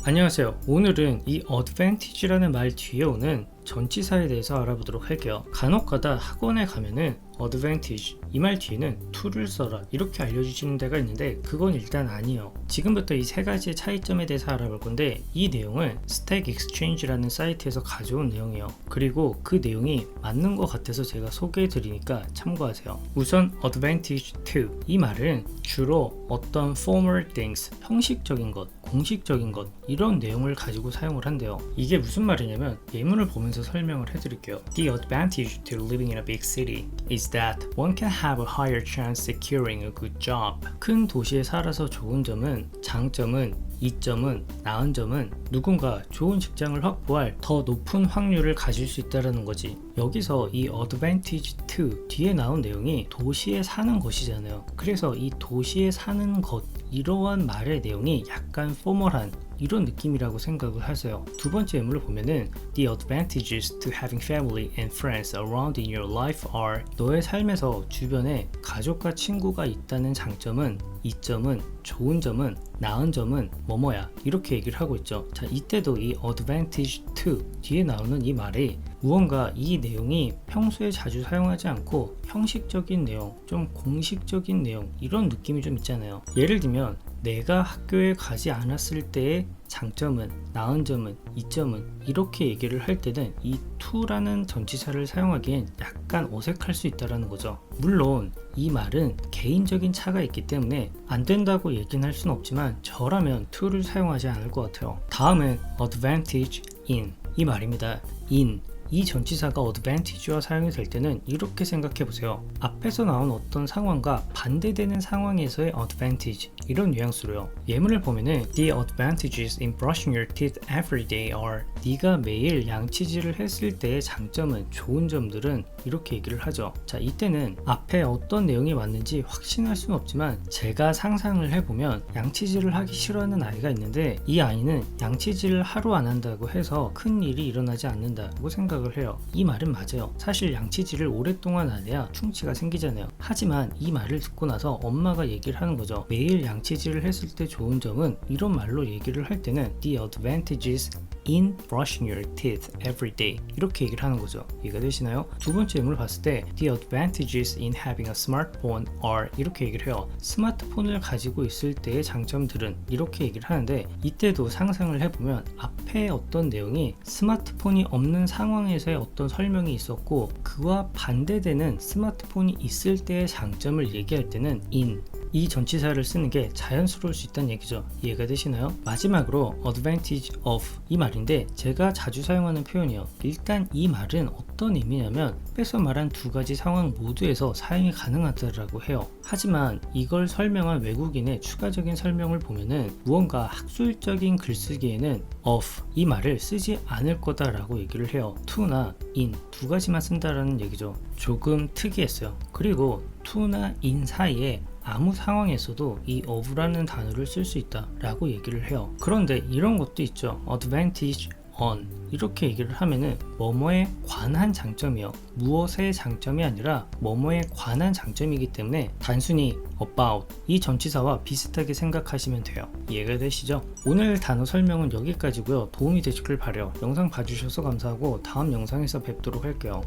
안녕하세요. 오늘은 이 advantage라는 말 뒤에 오는 전치사에 대해서 알아보도록 할게요. 간혹가다 학원에 가면은 advantage 이 말 뒤에는 to를 써라 이렇게 알려주시는 데가 있는데 그건 일단 아니에요. 지금부터 이 세 가지의 차이점에 대해서 알아볼 건데 이 내용은 Stack Exchange라는 사이트에서 가져온 내용이에요. 그리고 그 내용이 맞는 것 같아서 제가 소개해 드리니까 참고하세요. 우선 advantage to 이 말은 주로 어떤 formal things 형식적인 것, 공식적인 것 이런 내용을 가지고 사용을 한대요. 이게 무슨 말이냐면 예문을 보면서 설명을 해드릴게요. The advantage to living in a big city is that one can have a higher chance securing a good job. 큰 도시에 살아서 좋은 점은, 장점은, 이점은, 나은 점은 누군가 좋은 직장을 확보할 더 높은 확률을 가질 수 있다는 거지. 여기서 이 advantage to 뒤에 나온 내용이 도시에 사는 것이잖아요. 그래서 이 도시에 사는 것 이러한 말의 내용이 약간 포멀한 이런 느낌이라고 생각을 하세요. 두 번째 예문을 보면은 The advantages to having family and friends around in your life are 너의 삶에서 주변에 가족과 친구가 있다는 장점은, 이점은, 좋은 점은, 나은 점은 뭐뭐야 이렇게 얘기를 하고 있죠. 자, 이때도 이 advantage to 뒤에 나오는 이 말이 무언가 이 내용이 평소에 자주 사용하지 않고 형식적인 내용, 좀 공식적인 내용 이런 느낌이 좀 있잖아요. 예를 들면 내가 학교에 가지 않았을 때의 장점은, 나은 점은, 이점은 이렇게 얘기를 할 때는 이 to라는 전치사를 사용하기엔 약간 어색할 수 있다는 거죠. 물론 이 말은 개인적인 차가 있기 때문에 안 된다고 얘기는 할 수는 없지만 저라면 to를 사용하지 않을 것 같아요. 다음은 advantage in 이 말입니다. in 이 전치사가 advantage와 사용이 될 때는 이렇게 생각해 보세요. 앞에서 나온 어떤 상황과 반대되는 상황에서의 advantage 이런 뉘앙스로요. 예문을 보면은 The advantages in brushing your teeth every day are 네가 매일 양치질을 했을 때의 장점은, 좋은 점들은 이렇게 얘기를 하죠. 자, 이때는 앞에 어떤 내용이 맞는지 확신할 수는 없지만 제가 상상을 해보면 양치질을 하기 싫어하는 아이가 있는데 이 아이는 양치질을 하루 안 한다고 해서 큰 일이 일어나지 않는다고 생각을 해요. 이 말은 맞아요. 사실 양치질을 오랫동안 안 해야 충치가 생기잖아요. 하지만 이 말을 듣고 나서 엄마가 얘기를 하는 거죠. 매일 양치질을 했을 때 좋은 점은 이런 말로 얘기를 할 때는 The advantages in brushing your teeth every day 이렇게 얘기를 하는 거죠. 이해가 되시나요? 두 번째 예문을 봤을 때 The advantages in having a smartphone are 이렇게 얘기를 해요. 스마트폰을 가지고 있을 때의 장점들은 이렇게 얘기를 하는데 이때도 상상을 해보면 앞에 어떤 내용이 스마트폰이 없는 상황에서의 어떤 설명이 있었고 그와 반대되는 스마트폰이 있을 때의 장점을 얘기할 때는 in 이 전치사를 쓰는 게 자연스러울 수 있다는 얘기죠. 이해가 되시나요? 마지막으로 advantage of 이 말인데 제가 자주 사용하는 표현이에요. 일단 이 말은 어떤 의미냐면 앞에서 말한 두 가지 상황 모두에서 사용이 가능하다라고 해요. 하지만 이걸 설명한 외국인의 추가적인 설명을 보면은 무언가 학술적인 글쓰기에는 of 이 말을 쓰지 않을 거다라고 얘기를 해요. to나 in 두 가지만 쓴다라는 얘기죠. 조금 특이했어요. 그리고 to나 in 사이에 아무 상황에서도 이 of라는 단어를 쓸 수 있다 라고 얘기를 해요. 그런데 이런 것도 있죠. advantage on 이렇게 얘기를 하면은 뭐뭐에 관한 장점이요. 무엇의 장점이 아니라 뭐뭐에 관한 장점이기 때문에 단순히 about 이 전치사와 비슷하게 생각하시면 돼요. 이해가 되시죠? 오늘 단어 설명은 여기까지고요. 도움이 되셨길 바라요. 영상 봐주셔서 감사하고 다음 영상에서 뵙도록 할게요.